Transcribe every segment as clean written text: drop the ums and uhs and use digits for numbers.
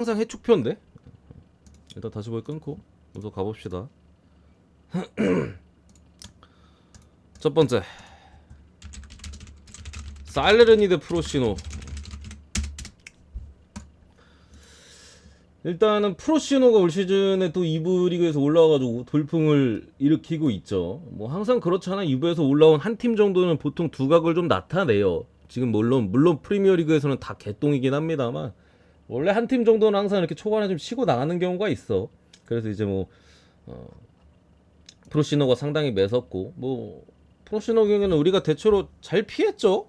항상 해축표인데 일단 다시 보기 끊고 먼저 가봅시다. 첫 번째 살레르니 대 프로시노. 일단은 프로시노가 올 시즌에 또 2부 리그에서 올라와가지고 돌풍을 일으키고 있죠. 뭐 항상 그렇잖아. 2부에서 올라온 한 팀 정도는 보통 두각을 좀 나타내요. 지금 물론 프리미어 리그에서는 다 개똥이긴 합니다만 원래 한 팀 정도는 항상 이렇게 초반에 좀 치고 나가는 경우가 있어. 그래서 이제 뭐 프로시노가 상당히 매섭고, 뭐 프로시노 경기는 우리가 대체로 잘 피했죠.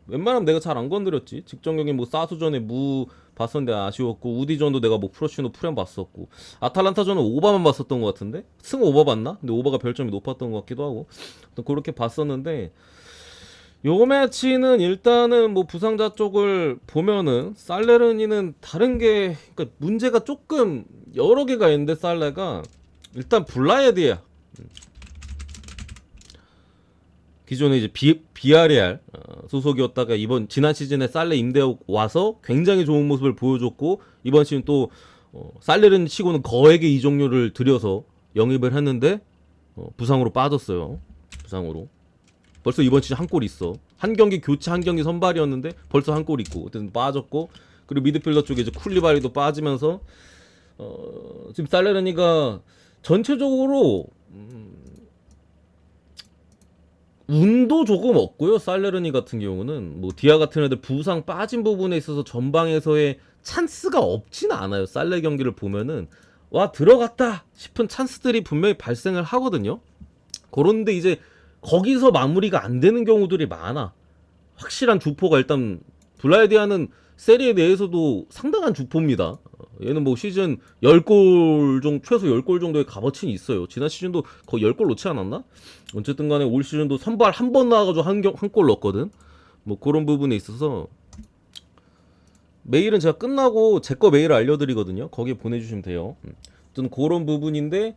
웬만하면 내가 잘 안 건드렸지. 직전 경기 뭐 사수전에 무 봤었는데 아쉬웠고, 우디전도 내가 뭐 프로시노 프렘 봤었고, 아탈란타전은 오바만 봤었던 것 같은데 승 오바 봤나? 근데 오바가 별점이 높았던 것 같기도 하고, 또 그렇게 봤었는데, 요 매치는 일단은 뭐 부상자 쪽을 보면은 살레르니는 다른 게, 그러니까 문제가 조금 여러 개가 있는데, 살레가 일단 블라헤드야. 기존에 이제 비아레알 소속이었다가 이번 지난 시즌에 살레 임대 와서 굉장히 좋은 모습을 보여줬고, 이번 시즌 또 살레르니 치고는 거액의 이적료를 들여서 영입을 했는데 부상으로 빠졌어요. 부상으로. 벌써 이번 시즌 한 골 있어. 한 경기 교체, 한 경기 선발이었는데 벌써 한 골 있고, 어쨌든 빠졌고, 그리고 미드필더 쪽에 이제 쿨리바리도 빠지면서 지금 살레르니가 전체적으로 운도 조금 없고요. 살레르니 같은 경우는 뭐 디아 같은 애들 부상 빠진 부분에 있어서 전방에서의 찬스가 없진 않아요. 살레 경기를 보면은 와 들어갔다 싶은 찬스들이 분명히 발생을 하거든요. 그런데 이제 거기서 마무리가 안 되는 경우들이 많아. 확실한 주포가 일단 블라이디아는 세리에 내에서도 상당한 주포입니다. 얘는 뭐 시즌 10골 정도, 최소 10골 정도의 값어치는 있어요. 지난 시즌도 거의 10골 넣지 않았나? 어쨌든 간에 올 시즌도 선발 한 번 나와가지고 한 골 넣었거든. 뭐 그런 부분에 있어서 메일은 제가 끝나고 제 거 메일을 알려드리거든요. 거기에 보내주시면 돼요. 어쨌든 그런 부분인데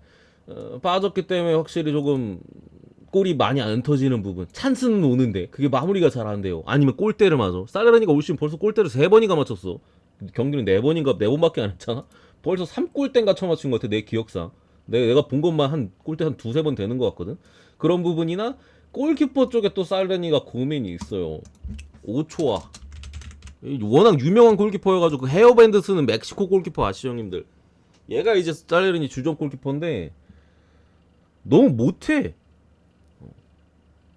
빠졌기 때문에 확실히 조금 골이 많이 안 터지는 부분. 찬스는 오는데 그게 마무리가 잘 안 돼요. 아니면 골대를 맞아. 살레르니가 올 시즌 벌써 골대를 3번인가 맞췄어. 경기는 4번인가 4번밖에 안 했잖아. 벌써 3골대인가 쳐맞춘 것 같아, 내 기억상. 내가 본 것만 한 골대 한 2-3번 되는 것 같거든. 그런 부분이나 골키퍼 쪽에 또 살레르니가 고민이 있어요. 오초아. 워낙 유명한 골키퍼여가지고 그 헤어밴드 쓰는 멕시코 골키퍼 아시죠, 형님들? 얘가 이제 살레르니 주전 골키퍼인데 너무 못해.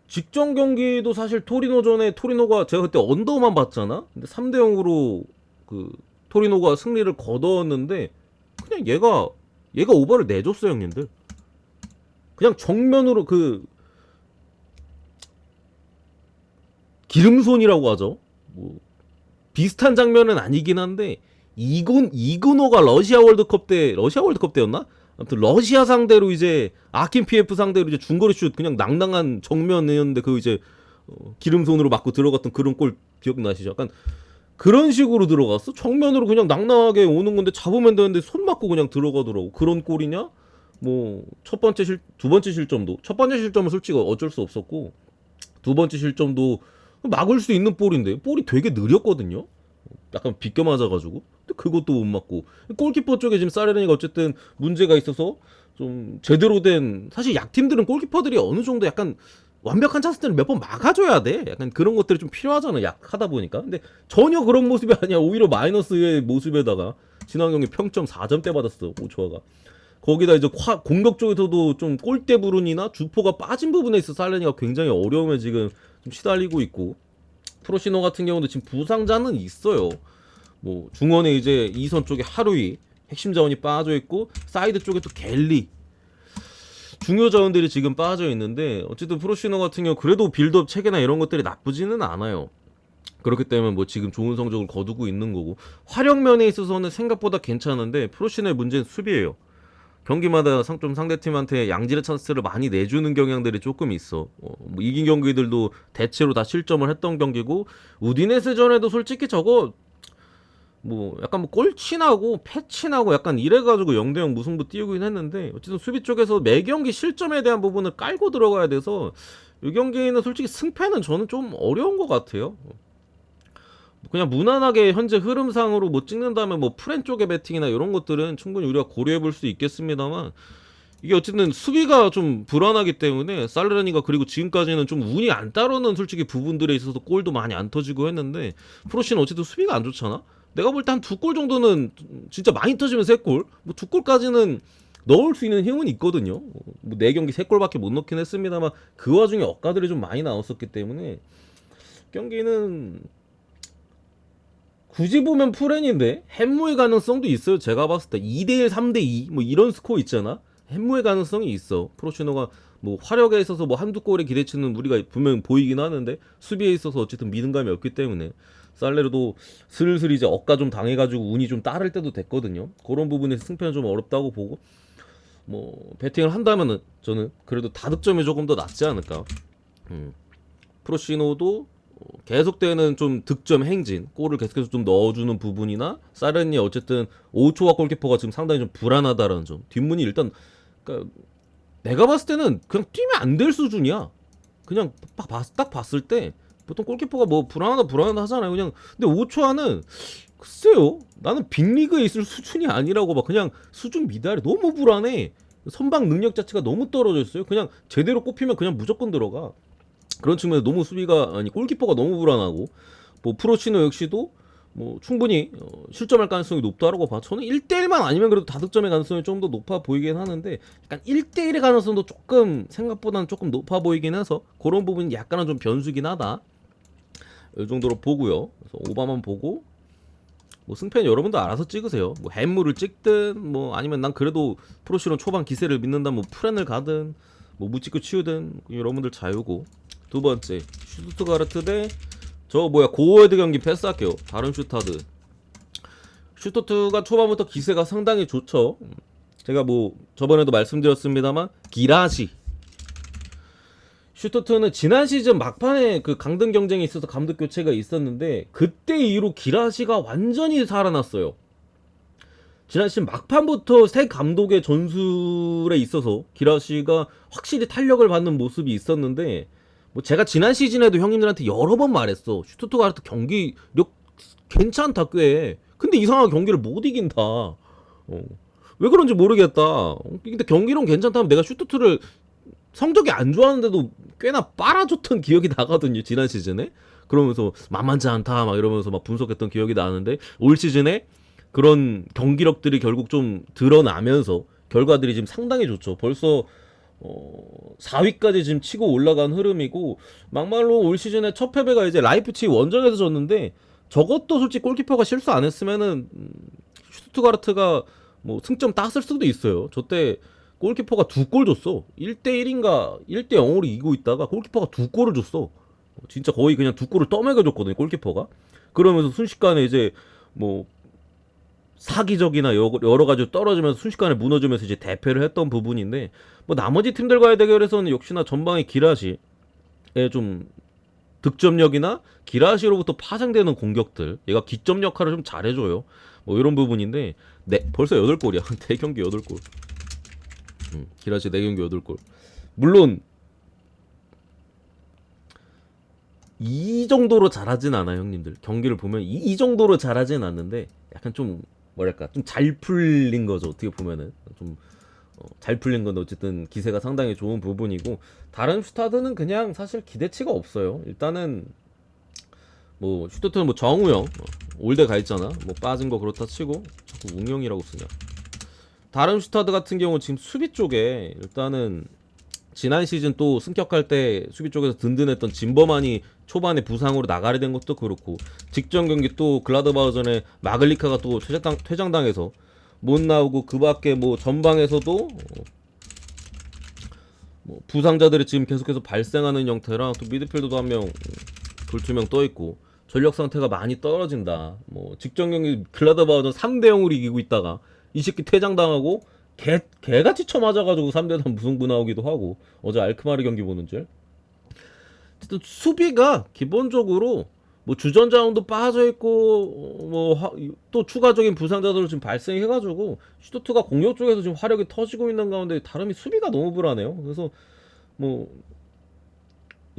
직전 경기도 사실 토리노전에 토리노가 제가 그때 언더만 봤잖아. 근데 3대 0으로 그 토리노가 승리를 거뒀는데 그냥 얘가 오버를 내줬어요, 형님들. 그냥 정면으로 그 기름손이라고 하죠. 뭐 비슷한 장면은 아니긴 한데 이그노가 러시아 월드컵 때였나? 아무튼 러시아 상대로 이제 아킨 피에프 상대로 이제 중거리 슛 그냥 낭낭한 정면이었는데 그 이제 기름손으로 맞고 들어갔던 그런 골 기억나시죠? 약간 그런 식으로 들어갔어. 정면으로 그냥 낭낭하게 오는 건데 잡으면 되는데 손 맞고 그냥 들어가더라고. 그런 골이냐? 뭐 두 번째 실점도 첫 번째 실점은 솔직히 어쩔 수 없었고, 두 번째 실점도 막을 수 있는 볼인데 볼이 되게 느렸거든요. 약간 비껴 맞아가지고. 근데 그것도 못 맞고, 골키퍼 쪽에 지금 사레르니가 어쨌든 문제가 있어서 좀 제대로 된, 사실 약팀들은 골키퍼들이 어느 정도 약간 완벽한 찬스 때는 몇 번 막아줘야 돼. 약간 그런 것들이 좀 필요하잖아, 약하다 보니까. 근데 전혀 그런 모습이 아니야. 오히려 마이너스의 모습에다가 지난 경기 평점 4점대 받았어, 오초아가. 거기다 이제 공격 쪽에서도 좀 골대 불운이나 주포가 빠진 부분에 있어 살레니가 굉장히 어려움에 지금 좀 시달리고 있고, 프로시노 같은 경우도 지금 부상자는 있어요. 뭐 중원에 이제 이선 쪽에 하루이 핵심 자원이 빠져 있고, 사이드 쪽에 또 갤리 중요 자원들이 지금 빠져 있는데, 어쨌든 프로시노 같은 경우 그래도 빌드업 체계나 이런 것들이 나쁘지는 않아요. 그렇기 때문에 뭐 지금 좋은 성적을 거두고 있는 거고, 활용 면에 있어서는 생각보다 괜찮은데 프로시노의 문제는 수비예요. 경기마다 좀 상대팀한테 양질의 찬스를 많이 내주는 경향들이 조금 있어. 뭐 이긴 경기들도 대체로 다 실점을 했던 경기고, 우디네스전에도 솔직히 저거 뭐 약간 뭐 골치나고 패치나고 약간 이래가지고 0대0 무승부 띄우긴 했는데, 어쨌든 수비 쪽에서 매 경기 실점에 대한 부분을 깔고 들어가야 돼서 이 경기는 솔직히 승패는 저는 좀 어려운 것 같아요. 그냥 무난하게 현재 흐름상으로 뭐 찍는다면 뭐 프렌 쪽의 배팅이나 이런 것들은 충분히 우리가 고려해 볼 수 있겠습니다만, 이게 어쨌든 수비가 좀 불안하기 때문에 살르라니가, 그리고 지금까지는 좀 운이 안 따르는 솔직히 부분들에 있어서 골도 많이 안 터지고 했는데, 프로시는 어쨌든 수비가 안 좋잖아. 내가 볼 때 한 2골 정도는 진짜 많이 터지면 3골, 뭐 2골까지는 넣을 수 있는 힘은 있거든요. 뭐 4경기 3골밖에 못 넣긴 했습니다만 그 와중에 억가들이 좀 많이 나왔었기 때문에 경기는 굳이 보면 프렌인데 햄무의 가능성도 있어요. 제가 봤을 때 2대1, 3대2 뭐 이런 스코어 있잖아. 햄무의 가능성이 있어. 프로시노가 뭐 화력에 있어서 뭐 한두 골의 기대치는 우리가 분명 보이긴 하는데, 수비에 있어서 어쨌든 믿음감이 없기 때문에 살레르도 슬슬 이제 억가 좀 당해가지고 운이 좀 따를 때도 됐거든요. 그런 부분에서 승패는 좀 어렵다고 보고, 뭐 배팅을 한다면은 저는 그래도 다득점이 조금 더 낫지 않을까. 프로시노도 계속되는 좀 득점 행진, 골을 계속해서 좀 넣어주는 부분이나, 사렌이 어쨌든 오초와 골키퍼가 지금 상당히 좀 불안하다라는 점. 뒷문이 일단, 그러니까 내가 봤을 때는 그냥 뛰면 안 될 수준이야. 그냥 딱 봤을 때 보통 골키퍼가 뭐 불안하다 하잖아요. 그냥 근데 오초아는 글쎄요, 나는 빅리그에 있을 수준이 아니라고 봐. 그냥 수준 미달이 너무 불안해. 선방 능력 자체가 너무 떨어져 있어요. 그냥 제대로 꼽히면 그냥 무조건 들어가. 그런 측면에서 너무 수비가, 아니 골키퍼가 너무 불안하고, 뭐 프로치노 역시도 뭐 충분히 실점할 가능성이 높다라고 봐. 저는 1대1만 아니면 그래도 다득점의 가능성이 좀 더 높아 보이긴 하는데, 약간 1대1의 가능성도 조금 생각보다는 조금 높아 보이긴 해서 그런 부분이 약간은 좀 변수긴 하다. 이 정도로 보고요. 그래서 오바만 보고, 뭐 승패는 여러분도 알아서 찍으세요. 뭐 햄물을 찍든 뭐 아니면 난 그래도 프로시론 초반 기세를 믿는다 뭐 프렌을 가든 뭐 무찍고 치우든 여러분들 자유고. 두 번째 슈투트가르트 대 저 뭐야 고어헤드 경기 패스할게요. 다른 슈타드. 슈투트가 초반부터 기세가 상당히 좋죠. 제가 뭐 저번에도 말씀드렸습니다만 기라시, 슈투트는 지난 시즌 막판에 그 강등 경쟁이 있어서 감독 교체가 있었는데 그때 이후로 기라시가 완전히 살아났어요. 지난 시즌 막판부터 새 감독의 전술에 있어서 기라시가 확실히 탄력을 받는 모습이 있었는데, 뭐 제가 지난 시즌에도 형님들한테 여러 번 말했어. 슈투트가르트 경기력 괜찮다 꽤. 근데 이상하게 경기를 못 이긴다. 왜 그런지 모르겠다. 근데 경기론 괜찮다면 내가 슈투트를 성적이 안 좋았는데도 꽤나 빨아줬던 기억이 나거든요. 지난 시즌에. 그러면서 만만치 않다 막 이러면서 막 분석했던 기억이 나는데, 올 시즌에 그런 경기력들이 결국 좀 드러나면서 결과들이 지금 상당히 좋죠. 벌써 4위까지 지금 치고 올라간 흐름이고, 막말로 올 시즌에 첫 패배가 이제 라이프치히 원정에서 졌는데, 저것도 솔직히 골키퍼가 실수 안 했으면은 슈투트가르트가 뭐 승점 땄을 수도 있어요. 저때 골키퍼가 2골 줬어. 1대1인가 1대0으로 이기고 있다가 골키퍼가 2골을 줬어. 진짜 거의 그냥 2골을 떠먹여 줬거든요, 골키퍼가. 그러면서 순식간에 이제 뭐 사기적이나 여러 가지 떨어지면서 순식간에 무너지면서 이제 대패를 했던 부분인데, 뭐 나머지 팀들과의 대결에서는 역시나 전방의 기라시의 좀 득점력이나 기라시로부터 파생되는 공격들, 얘가 기점 역할을 좀 잘해줘요. 뭐 이런 부분인데, 네, 벌써 8골이야. 4경기 8골. 기라시 4경기 8골. 물론 이 정도로 잘하진 않아요, 형님들. 경기를 보면 이 정도로 잘하진 않는데, 약간 좀 뭐랄까 좀 잘 풀린 거죠. 어떻게 보면은 좀 잘 풀린 건데 어쨌든 기세가 상당히 좋은 부분이고, 다른 슈타드는 그냥 사실 기대치가 없어요. 일단은 뭐 슈타드는 뭐 정우영 올대 가 있잖아. 뭐 빠진 거 그렇다 치고 자꾸 웅영이라고 쓰냐. 다른 슈타드 같은 경우 지금 수비 쪽에 일단은 지난 시즌 또 승격할 때 수비 쪽에서 든든했던 진버만이 초반에 부상으로 나가게 된 것도 그렇고, 직전 경기 또 글라드바우전에 마글리카가 또 퇴장당해서 못 나오고, 그 밖에 뭐 전방에서도 뭐 부상자들이 지금 계속해서 발생하는 형태라, 또 미드필더도 한 명, 둘, 2명 떠 있고 전력 상태가 많이 떨어진다. 뭐 직전 경기 글라드바우전 3대0으로 이기고 있다가 이 새끼 퇴장당하고 개같이 쳐맞아가지고 3대3 무승부 나오기도 하고, 어제 알크마르 경기 보는 줄. 어쨌든 수비가 기본적으로 뭐 주전자원도 빠져있고 뭐 또 추가적인 부상자들을 지금 발생해가지고 슈투트가 공격 쪽에서 지금 화력이 터지고 있는 가운데 다름이 수비가 너무 불안해요. 그래서 뭐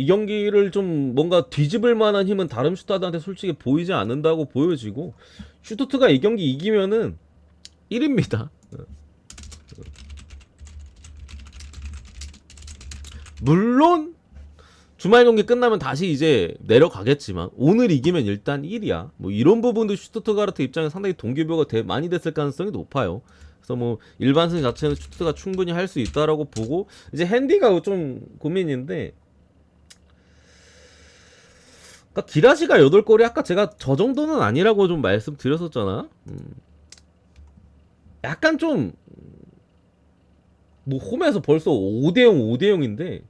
이 경기를 좀 뭔가 뒤집을 만한 힘은 다른 슈타트한테 솔직히 보이지 않는다고 보여지고, 슈투트가 이 경기 이기면은 1위입니다. 물론 주말 경기 끝나면 다시 이제 내려가겠지만 오늘 이기면 일단 1위야. 뭐 이런 부분도 슈투트가르트 입장에 상당히 동기부여가 많이 됐을 가능성이 높아요. 그래서 뭐 일반승 자체는 슈투트가 충분히 할 수 있다라고 보고, 이제 핸디가 좀 고민인데, 그러니까 기라시가 8골이 아까 제가 저 정도는 아니라고 좀 말씀드렸었잖아. 약간 좀 뭐 홈에서 벌써 5대0 5대0인데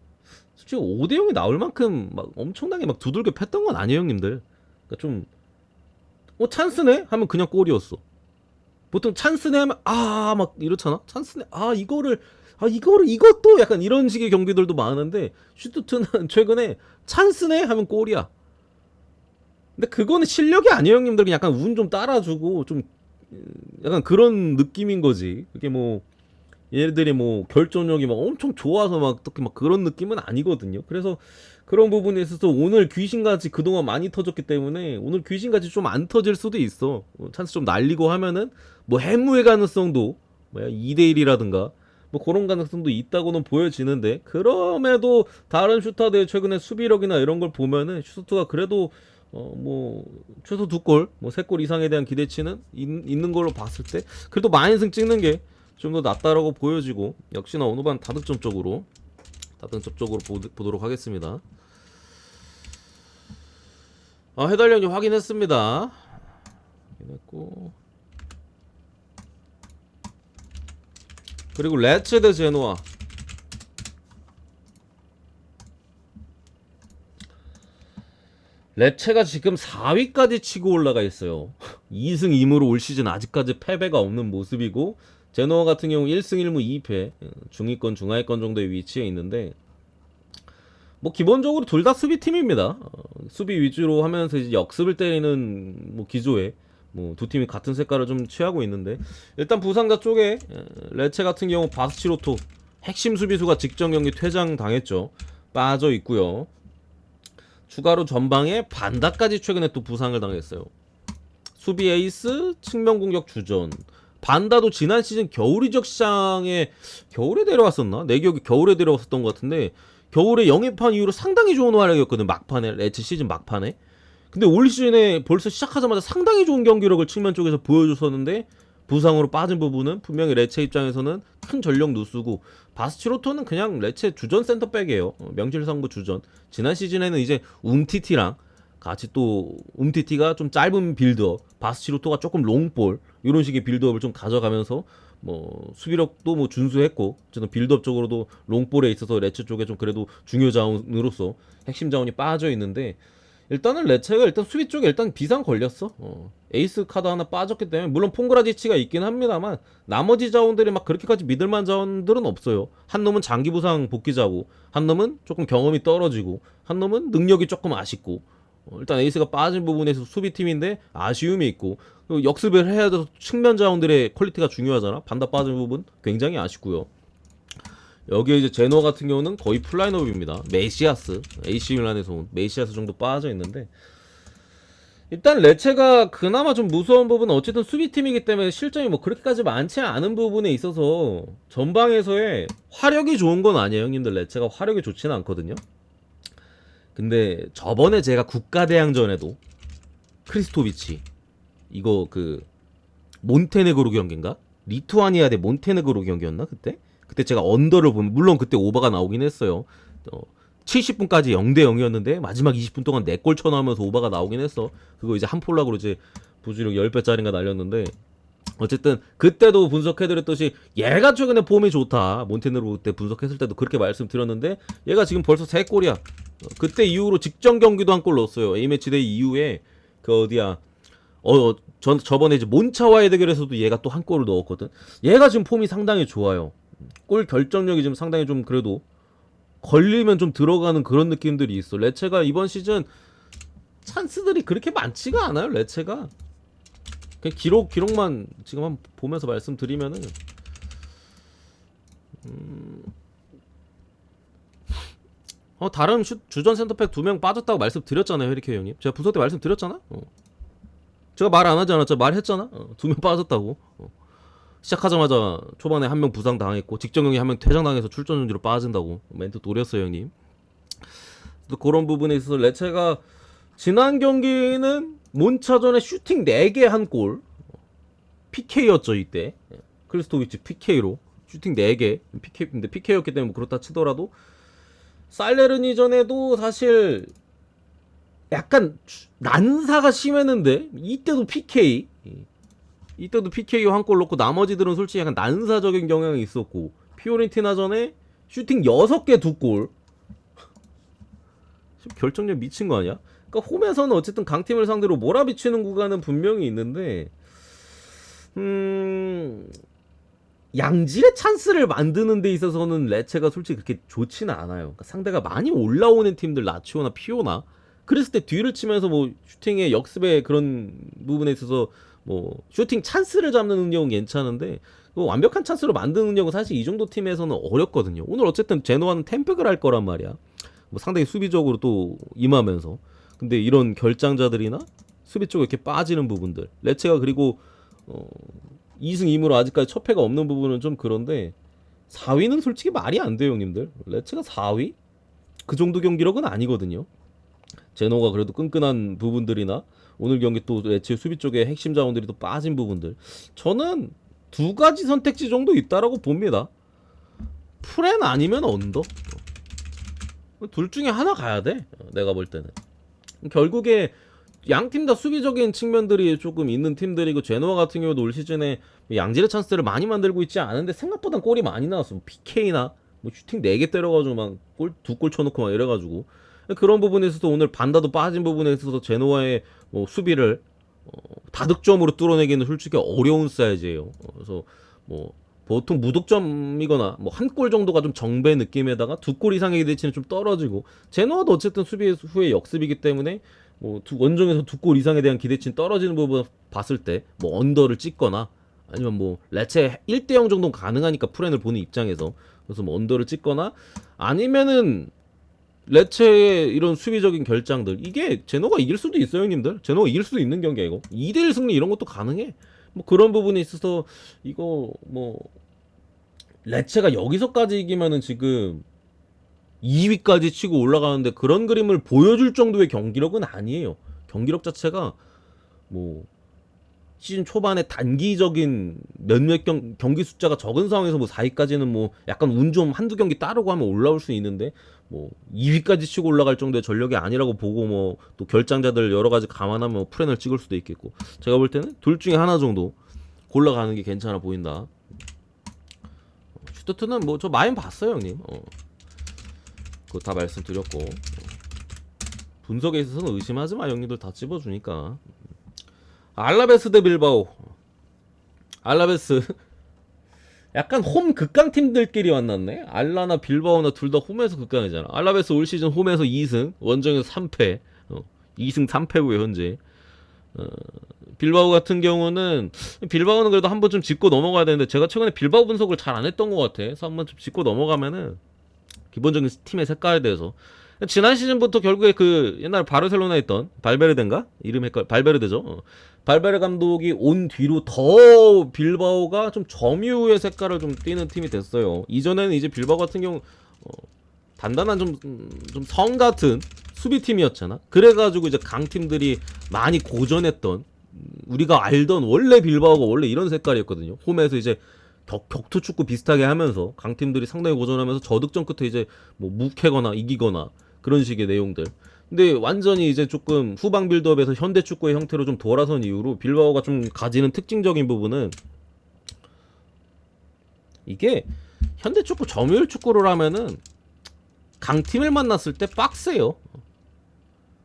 솔직히 5대0이 나올 만큼 막 엄청나게 막 두들겨 팼던 건 아니에요, 형님들. 그러니까 좀 찬스네 하면 그냥 골이었어. 보통 찬스네 하면 막 이렇잖아. 찬스네 이것도 약간 이런 식의 경기들도 많은데, 슈투트는 최근에 찬스네 하면 골이야. 근데 그거는 실력이 아니에요, 형님들. 그냥 약간 운 좀 따라주고 좀 약간 그런 느낌인 거지. 그게 뭐 얘들이 뭐 결정력이 막 엄청 좋아서 막 특히 막 그런 느낌은 아니거든요. 그래서 그런 부분에 있어서 오늘 귀신같이 그동안 많이 터졌기 때문에 오늘 귀신같이 좀 안 터질 수도 있어. 찬스 좀 날리고 하면은 뭐 해무의 가능성도 2대1이라든가 뭐 그런 가능성도 있다고는 보여지는데, 그럼에도 다른 슈터들 최근에 수비력이나 이런 걸 보면은 슈터가 그래도 뭐 최소 2골 뭐 3골 이상에 대한 기대치는 있는 걸로 봤을 때 그래도 마인승 찍는 게 좀 더 낫다라고 보여지고, 역시나 어느 반 다득점 쪽으로 보도록 하겠습니다. 해달령이 확인했습니다. 확인했고, 그리고 레츠 대 제노아. 레체가 지금 4위까지 치고 올라가 있어요. 2승 2무로 올 시즌 아직까지 패배가 없는 모습이고, 제노아 같은 경우 1승 1무 2패, 중위권 중하위권 정도의 위치에 있는데, 뭐 기본적으로 둘 다 수비팀입니다. 수비 위주로 하면서 이제 역습을 때리는 뭐 기조에 뭐 두 팀이 같은 색깔을 좀 취하고 있는데, 일단 부상자 쪽에 레체 같은 경우 바스치로토 핵심 수비수가 직전 경기 퇴장 당했죠. 빠져 있고요. 추가로 전방에 반다까지 최근에 또 부상을 당했어요. 수비 에이스, 측면 공격 주전. 반다도 지난 시즌 겨울 이적 시장에 겨울에 데려왔었나? 내 기억에 겨울에 데려왔었던 것 같은데, 겨울에 영입한 이후로 상당히 좋은 활약이었거든. 막판에, 레츠 시즌 막판에. 근데 올 시즌에 벌써 시작하자마자 상당히 좋은 경기력을 측면 쪽에서 보여줬었는데, 부상으로 빠진 부분은 분명히 레체 입장에서는 큰 전력 누수고, 바스치로토는 그냥 레체 주전 센터백이에요. 명실상부 주전. 지난 시즌에는 이제 움티티랑 같이 또 움티티가 좀 짧은 빌드업, 바스치로토가 조금 롱볼 이런 식의 빌드업을 좀 가져가면서 뭐 수비력도 뭐 준수했고, 어쨌든 빌드업 쪽으로도 롱볼에 있어서 레체 쪽에 좀 그래도 중요 자원으로서 핵심 자원이 빠져 있는데, 일단은 레체가 일단 수비 쪽에 일단 비상 걸렸어. 에이스 카드 하나 빠졌기 때문에, 물론 퐁그라지치가 있긴 합니다만 나머지 자원들이 막 그렇게까지 믿을만한 자원들은 없어요. 한 놈은 장기 부상 복귀자고, 한 놈은 조금 경험이 떨어지고, 한 놈은 능력이 조금 아쉽고, 일단 에이스가 빠진 부분에서 수비팀인데 아쉬움이 있고, 역습을 해야 돼서 측면 자원들의 퀄리티가 중요하잖아. 반다 빠진 부분 굉장히 아쉽고요. 여기에 이제 제노 같은 경우는 거의 풀라인업입니다. 메시아스, AC 밀란에서 온 메시아스 정도 빠져 있는데, 일단 레체가 그나마 좀 무서운 부분은 어쨌든 수비팀이기 때문에 실점이 뭐 그렇게까지 많지 않은 부분에 있어서 전방에서의 화력이 좋은 건 아니에요, 형님들. 레체가 화력이 좋지는 않거든요. 근데 저번에 제가 국가대항전에도 크리스토비치, 이거 그 몬테네그로 경기인가? 리투아니아 대 몬테네그로 경기였나 그때? 그때 제가 언더를 보면, 물론 그때 오버가 나오긴 했어요. 70분까지 0대 0이었는데 마지막 20분 동안 4골 쳐넣으면서 오버가 나오긴 했어. 그거 이제 한 폴락으로 이제 부주력 10배짜리인가 날렸는데, 어쨌든 그때도 분석해드렸듯이 얘가 최근에 폼이 좋다. 몬테네그로 그때 분석했을 때도 그렇게 말씀드렸는데, 얘가 지금 벌써 3골이야. 그때 이후로 직전 경기도 한 골 넣었어요. A매치데이 이후에 그 어디야, 저번에 이제 몬차와의 대결에서도 얘가 또 한 골을 넣었거든. 얘가 지금 폼이 상당히 좋아요. 골 결정력이 지금 상당히 좀 그래도 걸리면 좀 들어가는 그런 느낌들이 있어. 레체가 이번 시즌 찬스들이 그렇게 많지가 않아요. 레체가 그냥 기록만 지금 한번 보면서 말씀드리면은, 다른 주전 센터백 2명 빠졌다고 말씀드렸잖아요, 헤리케인 형님. 제가 분석 때 말씀드렸잖아. 제가 말 안 하지 않았죠? 말했잖아. 2명 빠졌다고. 시작하자마자 초반에 1명 부상 당했고 직전경기 1명 퇴장당해서 출전 중지로 빠진다고 멘트 노렸어요, 형님. 또 그런 부분에 있어서 레체가 지난 경기는 몬차전에 슈팅 4개 한 골, PK였죠 이때. 크리스토비치 PK로 슈팅 4개 PK인데 PK였기 때문에 뭐 그렇다 치더라도 살레르니전에도 사실 약간 난사가 심했는데 이때도 PK, 이때도 PK 한 골 넣고 나머지들은 솔직히 약간 난사적인 경향이 있었고, 피오렌티나전에 슈팅 6개 2골. 결정력 미친 거 아니야? 그러니까 홈에서는 어쨌든 강팀을 상대로 몰아비치는 구간은 분명히 있는데 양질의 찬스를 만드는 데 있어서는 레체가 솔직히 그렇게 좋지는 않아요. 그러니까 상대가 많이 올라오는 팀들, 라치오나 피오나, 그랬을 때 뒤를 치면서 뭐 슈팅의 역습의 그런 부분에 있어서 뭐 슈팅 찬스를 잡는 능력은 괜찮은데 완벽한 찬스로 만드는 능력은 사실 이 정도 팀에서는 어렵거든요. 오늘 어쨌든 제노아는 템백을 할 거란 말이야. 뭐 상당히 수비적으로 또 임하면서. 근데 이런 결장자들이나 수비 쪽에 이렇게 빠지는 부분들, 레체가 그리고 2승 2무로 아직까지 첫 패가 없는 부분은 좀 그런데 4위는 솔직히 말이 안 돼요, 형님들. 레체가 4위? 그 정도 경기력은 아니거든요. 제노가 그래도 끈끈한 부분들이나 오늘 경기 또 레체 수비 쪽에 핵심 자원들이 또 빠진 부분들, 저는 2가지 선택지 정도 있다라고 봅니다. 프렌 아니면 언더. 둘 중에 하나 가야 돼, 내가 볼 때는. 결국에 양팀 다 수비적인 측면들이 조금 있는 팀들이고, 제노아 같은 경우도 올 시즌에 양질의 찬스를 많이 만들고 있지 않은데 생각보다 골이 많이 나왔어. 뭐 PK나 뭐 슈팅 4개 때려가지고 막 골 2골 쳐놓고 막 이래가지고, 그런 부분에 있어서 오늘 반다도 빠진 부분에 있어서 제노아의 뭐 수비를 다득점으로 뚫어내기는 솔직히 어려운 사이즈예요. 그래서 뭐 보통 무득점이거나 뭐 한 골 정도가 좀 정배 느낌에다가 2골 이상의 기대치는 좀 떨어지고, 제노아도 어쨌든 수비 후에 역습이기 때문에 뭐 원정에서 2골 이상에 대한 기대치는 떨어지는 부분 봤을 때 뭐 언더를 찍거나, 아니면 뭐 레체 1대0 정도는 가능하니까 프렌을 보는 입장에서, 그래서 뭐 언더를 찍거나, 아니면은 레체의 이런 수비적인 결장들, 이게 제노가 이길 수도 있어요, 형님들. 제노가 이길 수도 있는 경기야 이거. 2대1 승리 이런 것도 가능해. 뭐 그런 부분에 있어서 이거 뭐 레체가 여기서까지 이기면은 지금 2위까지 치고 올라가는데 그런 그림을 보여줄 정도의 경기력은 아니에요. 경기력 자체가 뭐 시즌 초반에 단기적인 몇몇 경기 숫자가 적은 상황에서 뭐 4위까지는 뭐 약간 운 좀 한두 경기 따르고 하면 올라올 수 있는데, 뭐 2위까지 치고 올라갈 정도의 전력이 아니라고 보고, 뭐 또 결장자들 여러 가지 감안하면 뭐 프렌을 찍을 수도 있겠고, 제가 볼 때는 둘 중에 하나 정도 골라가는 게 괜찮아 보인다. 슈투트는 뭐 저 많이 봤어요, 형님. 그거 다 말씀드렸고, 분석에 있어서는 의심하지 마, 형님들 다 찝어주니까. 알라베스 대 빌바오. 알라베스 약간 홈 극강 팀들끼리 만났네. 알라나 빌바오나 둘 다 홈에서 극강이잖아. 알라베스 올 시즌 홈에서 2승, 원정에서 3패. 2승 3패고요 현재. 빌바오 같은 경우는, 빌바오는 그래도 한 번쯤 짚고 넘어가야 되는데, 제가 최근에 빌바오 분석을 잘 안 했던 것 같아. 그래서 한 번쯤 짚고 넘어가면은 기본적인 팀의 색깔에 대해서, 지난 시즌부터 결국에 그 옛날 바르셀로나에 있던 발베르데인가? 이름 헷갈, 발베르데죠. 발베르 감독이 온 뒤로 더 빌바오가 좀 점유의 색깔을 좀 띠는 팀이 됐어요. 이전에는 이제 빌바오 같은 경우 단단한 좀 성 같은 수비팀이었잖아. 그래가지고 이제 강팀들이 많이 고전했던, 우리가 알던 원래 빌바오가 원래 이런 색깔이었거든요. 홈에서 이제 격투 축구 비슷하게 하면서 강팀들이 상당히 고전하면서 저득점 끝에 이제 뭐 묵해거나 이기거나 그런 식의 내용들. 근데 완전히 이제 조금 후방 빌드업에서 현대 축구의 형태로 좀 돌아선 이후로 빌바오가 좀 가지는 특징적인 부분은, 이게 현대 축구 점유율 축구를 하면은 강팀을 만났을 때 빡세요.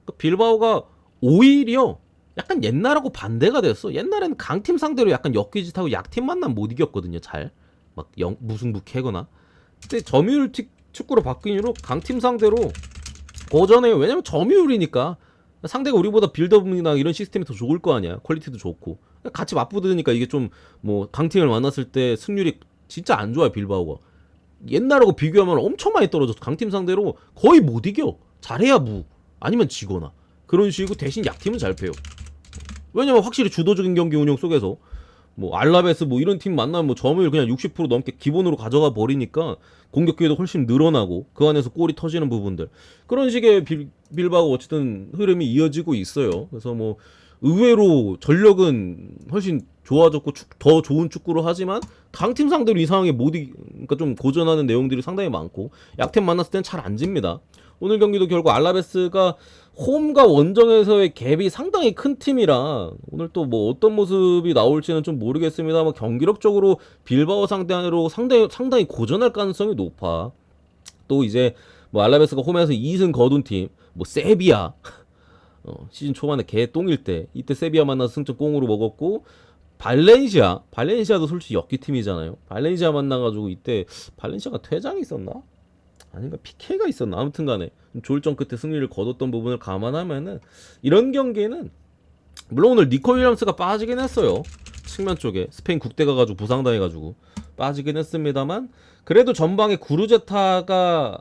그러니까 빌바오가 오히려 약간 옛날하고 반대가 됐어. 옛날에는 강팀 상대로 약간 엮이짓하고 약팀 만나면 못 이겼거든요. 잘 막 무승부캐거나. 근데 점유율 축구로 바뀐 이후로 강팀 상대로 고전해요. 왜냐면 점유율이니까. 상대가 우리보다 빌드업이나 이런 시스템이 더 좋을 거 아니야. 퀄리티도 좋고. 같이 맞붙으니까 이게 좀 뭐 강팀을 만났을 때 승률이 진짜 안 좋아요, 빌바오가. 옛날하고 비교하면 엄청 많이 떨어졌어. 강팀 상대로 거의 못 이겨. 잘해야 무 아니면 지거나 그런 식이고 대신 약팀은 잘 패요. 왜냐면 확실히 주도적인 경기 운영 속에서 뭐 알라베스 뭐 이런 팀 만나면 뭐 점유율 그냥 60% 넘게 기본으로 가져가 버리니까 공격 기회도 훨씬 늘어나고 그 안에서 골이 터지는 부분들 그런 식의 빌바오 어쨌든 흐름이 이어지고 있어요. 그래서 뭐 의외로 전력은 훨씬 좋아졌고 더 좋은 축구를 하지만 강팀 상대로 이상하게 그러니까 좀 고전하는 내용들이 상당히 많고 약팀 만났을 땐 잘 안 집니다. 오늘 경기도 결국 알라베스가 홈과 원정에서의 갭이 상당히 큰 팀이라 오늘 또 뭐 어떤 모습이 나올지는 좀 모르겠습니다만 경기력적으로 빌바오 상대로 상당히 고전할 가능성이 높아. 또 이제 뭐 알라베스가 홈에서 2승 거둔 팀, 뭐 세비야 시즌 초반에 개 똥일 때 이때 세비야 만나서 승점 꽁으로 먹었고 발렌시아도 솔직히 역기 팀이잖아요. 발렌시아 만나가지고 이때 발렌시아가 퇴장이 있었나? 아닌가 PK가 있었나? 아무튼간에 조일전 끝에 승리를 거뒀던 부분을 감안하면은 이런 경기는 물론 오늘 니코 윌리엄스가 빠지긴 했어요. 측면 쪽에 스페인 국대 가가지고 부상당해가지고 빠지긴 했습니다만 그래도 전방에 구르제타가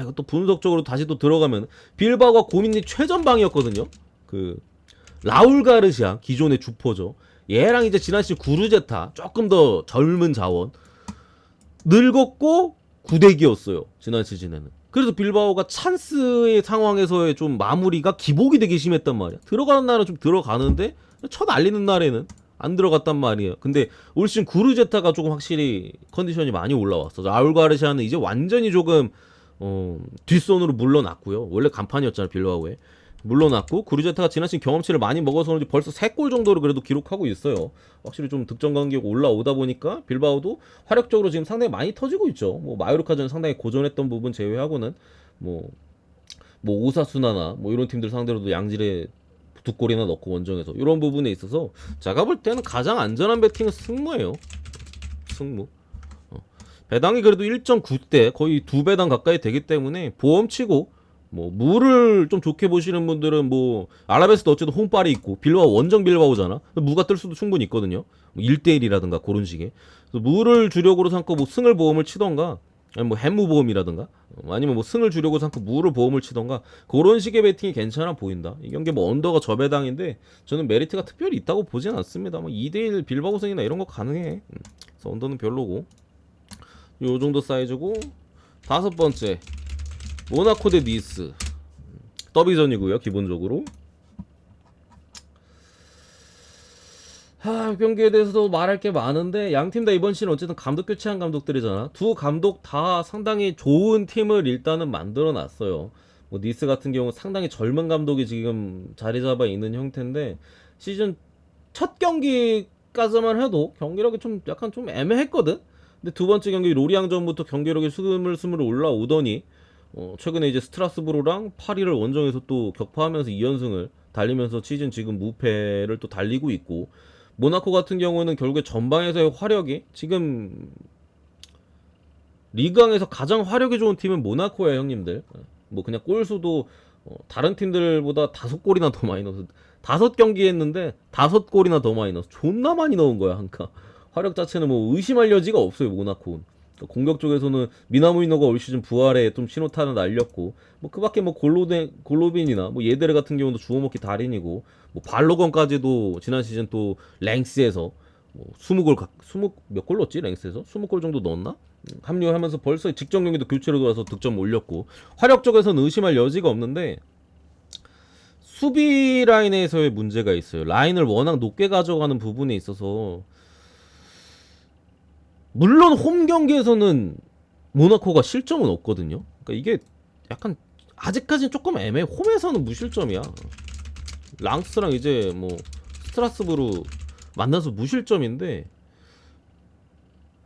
이것도 분석적으로 다시 또 들어가면 빌바오가 고민이 최전방이었거든요. 그 라울 가르시아 기존의 주포죠. 얘랑 이제 지난 시즌 구르제타 조금 더 젊은 자원 늙었고 구대기였어요. 지난 시즌에는. 그래서 빌바오가 찬스의 상황에서의 좀 마무리가 기복이 되게 심했단 말이야. 들어가는 날은 좀 들어가는데 첫 알리는 날에는 안 들어갔단 말이에요. 근데 올 시즌 구르제타가 조금 확실히 컨디션이 많이 올라왔어. 라울 가르시아는 이제 완전히 조금 뒷손으로 물러났고요. 원래 간판이었잖아 빌바오에. 물러났고 구르제타가 지난 시즌 경험치를 많이 먹어서 그런지 벌써 3골 정도를 그래도 기록하고 있어요. 확실히 좀 득점 간격이 올라오다 보니까 빌바오도 화력적으로 지금 상당히 많이 터지고 있죠. 뭐 마요르카전 상당히 고전했던 부분 제외하고는 뭐 오사수나나 뭐 이런 팀들 상대로도 양질의 2골이나 넣고 원정에서 이런 부분에 있어서 제가 볼 때는 가장 안전한 배팅은 승무예요. 승무. 배당이 그래도 1.9대 거의 2배당 가까이 되기 때문에 보험치고 뭐 무를 좀 좋게 보시는 분들은 뭐 알라베스도 어쨌든 홈빨이 있고 빌바오 원정 빌바오잖아. 무가 뜰 수도 충분히 있거든요. 뭐 1대1이라든가 그런 식의. 그래서 무를 주력으로 삼고 뭐 승을 보험을 치던가 아니면 뭐 햄무 보험이라든가 아니면 뭐 승을 주력으로 삼고 무를 보험을 치던가 그런 식의 배팅이 괜찮아 보인다. 이 경기 뭐 언더가 저배당인데 저는 메리트가 특별히 있다고 보진 않습니다. 뭐 2대1 빌바오 승이나 이런 거 가능해. 그래서 언더는 별로고 요 정도 사이즈고 다섯 번째 모나코 대 니스 더비전이고요. 기본적으로 경기에 대해서도 말할 게 많은데 양팀 다 이번 시즌 어쨌든 감독 교체한 감독들이잖아. 두 감독 다 상당히 좋은 팀을 일단은 만들어 놨어요. 뭐 니스 같은 경우 상당히 젊은 감독이 지금 자리 잡아 있는 형태인데 시즌 첫 경기까지만 해도 경기력이 좀 약간 좀 애매했거든. 근데 두 번째 경기 로리앙전부터 경기력이 스물스물 올라오더니 최근에 이제 스트라스부르랑 파리를 원정에서 또 격파하면서 2연승을 달리면서 시즌 지금 무패를 또 달리고 있고 모나코 같은 경우는 결국에 전방에서의 화력이 지금 리그왕에서 가장 화력이 좋은 팀은 모나코예요, 형님들. 뭐 그냥 골수도 다른 팀들보다 5골이나 더 많이 넣어서 5경기 했는데 5골이나 더 많이 넣어서 존나 많이 넣은 거야, 한카. 화력 자체는 뭐 의심할 여지가 없어요, 모나코는. 공격 쪽에서는 미나무이노가 올 시즌 부활에 좀 신호탄을 날렸고 뭐 그밖에 뭐 골로빈이나 뭐 예데르 같은 경우도 주워먹기 달인이고 뭐 발로건까지도 지난 시즌 또 랭스에서 뭐 20골 몇 골 넣었지 랭스에서 20골 정도 넣었나? 합류하면서 벌써 직전 경기도 교체로 들어와서 득점 올렸고 화력 쪽에서는 의심할 여지가 없는데 수비 라인에서의 문제가 있어요. 라인을 워낙 높게 가져가는 부분에 있어서 물론 홈 경기에서는 모나코가 실점은 없거든요. 그러니까 이게 약간 아직까지는 조금 애매해. 홈에서는 무실점이야. 랑스랑 이제 뭐 스트라스부르 만나서 무실점인데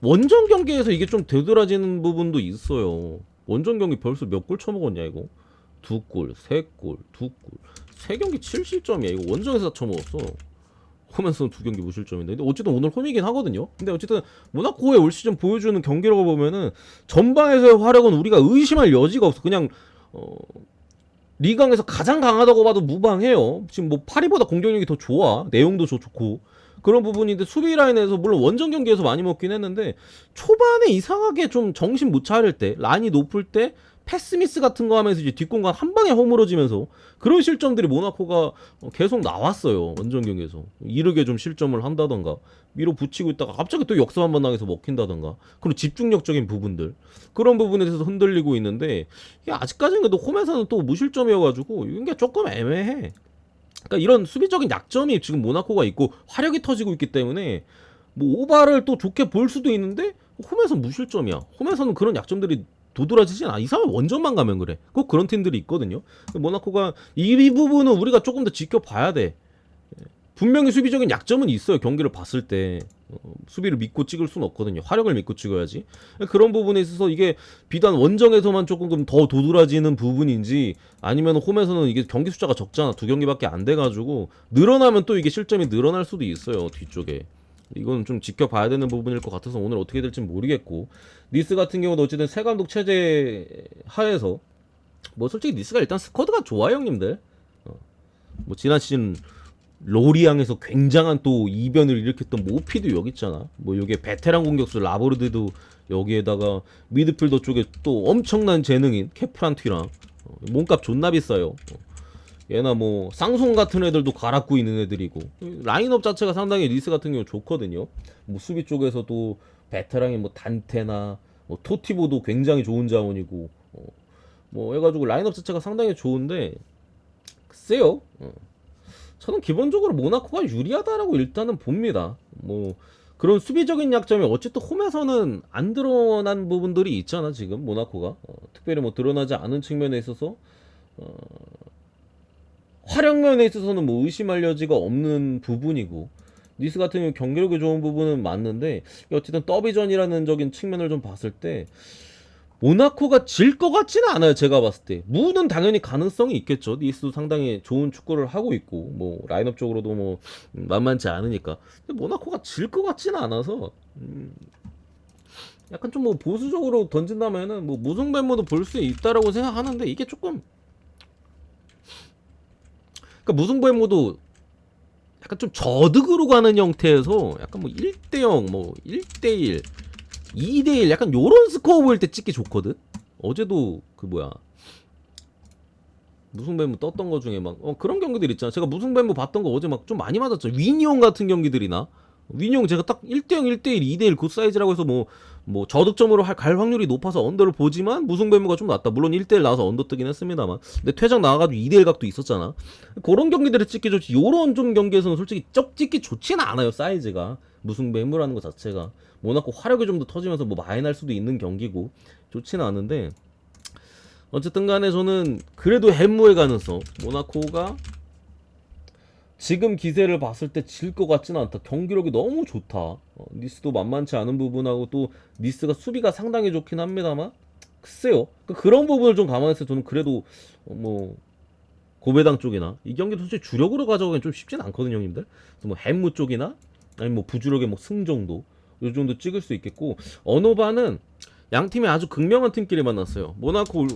원정 경기에서 이게 좀 되돌아지는 부분도 있어요. 원정 경기 벌써 몇 골 쳐먹었냐 이거? 2골, 3골, 2골, 3경기 7실점이야. 이거 원정에서 다 쳐먹었어. 홈에서는 2경기 무실점인데 근데 어쨌든 오늘 홈이긴 하거든요. 근데 어쨌든 모나코의 올 시즌 보여주는 경기력을 보면은 전방에서의 화력은 우리가 의심할 여지가 없어. 그냥 리강에서 가장 강하다고 봐도 무방해요. 지금 뭐 파리보다 공격력이 더 좋아. 내용도 좋고 그런 부분인데 수비 라인에서 물론 원정 경기에서 많이 먹긴 했는데 초반에 이상하게 좀 정신 못 차릴 때 라인이 높을 때 패스미스 같은 거 하면서 이제 뒷공간 한 방에 허물어지면서 그런 실점들이 모나코가 계속 나왔어요. 원정 경기에서 이르게 좀 실점을 한다던가 밀어붙이고 있다가 갑자기 또 역습 한 번 당해서 먹힌다던가 그리고 집중력적인 부분들 그런 부분에 대해서 흔들리고 있는데 이게 아직까지는 그래도 홈에서는 또 무실점이어가지고 이게 조금 애매해. 그러니까 이런 수비적인 약점이 지금 모나코가 있고 화력이 터지고 있기 때문에 뭐 오바를 또 좋게 볼 수도 있는데 홈에서 무실점이야. 홈에서는 그런 약점들이 도드라지진 않아. 이상하면 원정만 가면 그래. 꼭 그런 팀들이 있거든요. 모나코가 이 부분은 우리가 조금 더 지켜봐야 돼. 분명히 수비적인 약점은 있어요. 경기를 봤을 때 수비를 믿고 찍을 수는 없거든요. 화력을 믿고 찍어야지. 그런 부분에 있어서 이게 비단 원정에서만 조금 더 도드라지는 부분인지 아니면 홈에서는 이게 경기 숫자가 적잖아. 2경기밖에 안 돼가지고 늘어나면 또 이게 실점이 늘어날 수도 있어요. 뒤쪽에. 이건 좀 지켜봐야 되는 부분일 것 같아서 오늘 어떻게 될지 모르겠고 니스 같은 경우도 어쨌든 새 감독 체제 하에서 뭐 솔직히 니스가 일단 스쿼드가 좋아요 형님들. 뭐 지난 시즌 로리앙에서 굉장한 또 이변을 일으켰던 모피도 여기 있잖아. 뭐 여기에 베테랑 공격수 라보르드도 여기에다가 미드필더 쪽에 또 엄청난 재능인 케프란티랑 몸값 존나 비싸요. 얘나 뭐 쌍송 같은 애들도 갈아고 있는 애들이고 라인업 자체가 상당히 리스 같은 경우 좋거든요. 뭐 수비 쪽에서도 베테랑인 뭐 단테나 뭐 토티보도 굉장히 좋은 자원이고 뭐 해가지고 라인업 자체가 상당히 좋은데 글쎄요. 저는 기본적으로 모나코가 유리하다라고 일단은 봅니다. 뭐 그런 수비적인 약점이 어쨌든 홈에서는 안 드러난 부분들이 있잖아 지금 모나코가 특별히 뭐 드러나지 않은 측면에 있어서 활용면에 있어서는 뭐 의심할 여지가 없는 부분이고 니스 같은 경우 경기력이 좋은 부분은 맞는데 어쨌든 더비전이라는 적인 측면을 좀 봤을 때 모나코가 질 것 같지는 않아요. 제가 봤을 때 무는 당연히 가능성이 있겠죠. 니스도 상당히 좋은 축구를 하고 있고 뭐 라인업적으로도 뭐 만만치 않으니까 근데 모나코가 질 것 같지는 않아서 약간 좀 뭐 보수적으로 던진다면은 뭐 무승부모도 볼 수 있다라고 생각하는데 이게 조금 그러니까 무승부의 모드 약간 좀 저득으로 가는 형태에서 약간 뭐 1대0 뭐 1대1 2대1 약간 요런 스코어 보일 때 찍기 좋거든. 어제도 그 뭐야 무승부모 떴던 거 중에 막 그런 경기들 있잖아. 제가 무승부모 봤던 거 어제 막 좀 많이 맞았죠. 위니용 같은 경기들이나 위니용 제가 딱 1대0 1대1 2대1 굿 사이즈라고 해서 뭐 저득점으로 갈 확률이 높아서 언더를 보지만 무승부모가 좀 낫다. 물론 1대1 나와서 언더 뜨긴 했습니다만 근데 퇴장 나와가지고 2대1 각도 있었잖아. 그런 경기들을 찍기 좋지. 요런 좀 경기에서는 솔직히 쩍 찍기 좋지는 않아요. 사이즈가 무승부모라는 것 자체가 모나코 화력이 좀 더 터지면서 뭐 많이 날 수도 있는 경기고 좋지는 않은데 어쨌든 간에 저는 그래도 햄무의 가능성 모나코가 지금 기세를 봤을 때 질 것 같지는 않다. 경기력이 너무 좋다. 니스도 만만치 않은 부분하고 또 니스가 수비가 상당히 좋긴 합니다만 글쎄요. 그런 부분을 좀 감안해서 저는 그래도 뭐 고배당 쪽이나 이 경기도 솔직히 주력으로 가져가기엔 좀 쉽진 않거든요 형님들. 그래서 뭐 햄무 쪽이나 아니면 뭐 부주력의 뭐 승 정도 요 정도 찍을 수 있겠고 어노바는 양 팀이 아주 극명한 팀끼리 만났어요. 모나코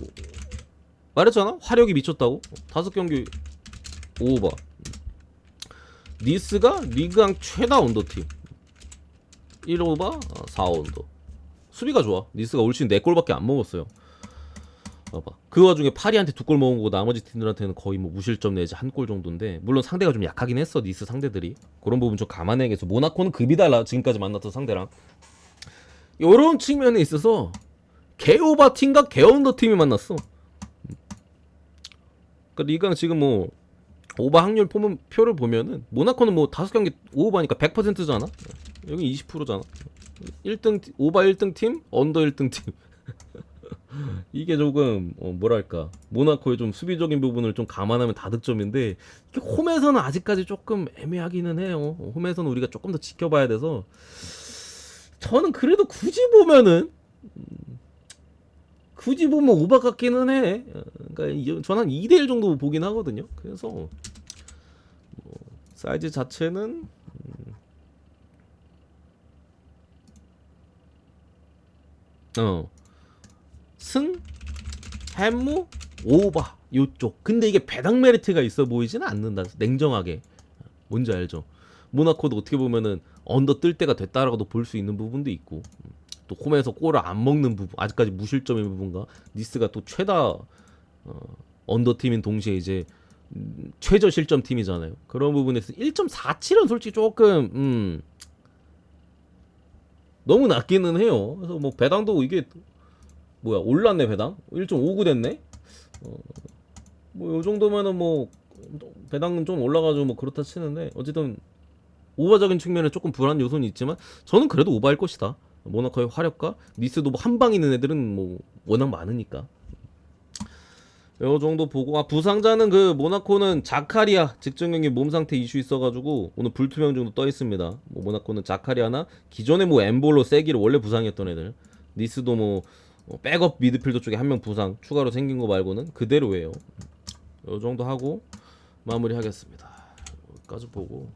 말했잖아. 화력이 미쳤다고. 5경기 5오버. 니스가 리그왕 최다 언더팀 1오버 4언더. 수비가 좋아. 니스가 올 시즌 4골밖에 안 먹었어요. 봐봐. 그 와중에 파리한테 2골 먹은 거고 나머지 팀들한테는 거의 뭐 무실점 내지 1골 정도인데 물론 상대가 좀 약하긴 했어. 니스 상대들이. 그런 부분 좀 감안해야겠어. 모나코는 급이 달라. 지금까지 만났던 상대랑. 요런 측면에 있어서 개오바 팀과 개언더 팀이 만났어. 그러니까 리그왕 지금 뭐 오버 확률 표를 보면은 모나코는 뭐 5경기 오버니까 100%잖아. 여기 20%잖아. 1등 오버 1등 팀, 언더 1등 팀. 이게 조금 뭐랄까 모나코의 좀 수비적인 부분을 좀 감안하면 다득점인데 홈에서는 아직까지 조금 애매하기는 해요. 홈에서는 우리가 조금 더 지켜봐야 돼서 저는 그래도 굳이 보면 오바 같기는 해. 그러니까 저는 한 2대1 정도 보긴 하거든요. 그래서 뭐 사이즈 자체는 승, 햄무, 오바 요쪽. 근데 이게 배당 메리트가 있어 보이지는 않는다. 냉정하게. 뭔지 알죠? 모나코도 어떻게 보면은 언더 뜰 때가 됐다라고도 볼 수 있는 부분도 있고, 또 홈에서 골을 안 먹는 부분, 아직까지 무실점인 부분과 니스가 또 최다 언더 팀인 동시에 이제 최저 실점 팀이잖아요. 그런 부분에서 1.47은 솔직히 조금 너무 낮기는 해요. 그래서 뭐 배당도 이게 뭐야 올랐네. 배당 1.59 됐네. 뭐 요 정도면은 뭐 배당은 좀 올라가지고 뭐 그렇다 치는데, 어쨌든 오버적인 측면에 조금 불안 요소는 있지만 저는 그래도 오버할 것이다. 모나코의 화력과 니스도 뭐 한 방 있는 애들은 뭐 워낙 많으니까. 요 정도 보고, 부상자는 그 모나코는 자카리아 직전 경기 몸 상태 이슈 있어가지고 오늘 불투명 정도 떠 있습니다. 뭐 모나코는 자카리아나 기존에 뭐 엠볼로 세기를 원래 부상이었던 애들, 니스도 뭐 백업 미드필더 쪽에 한 명 부상 추가로 생긴 거 말고는 그대로예요. 요 정도 하고 마무리하겠습니다. 여기까지 보고.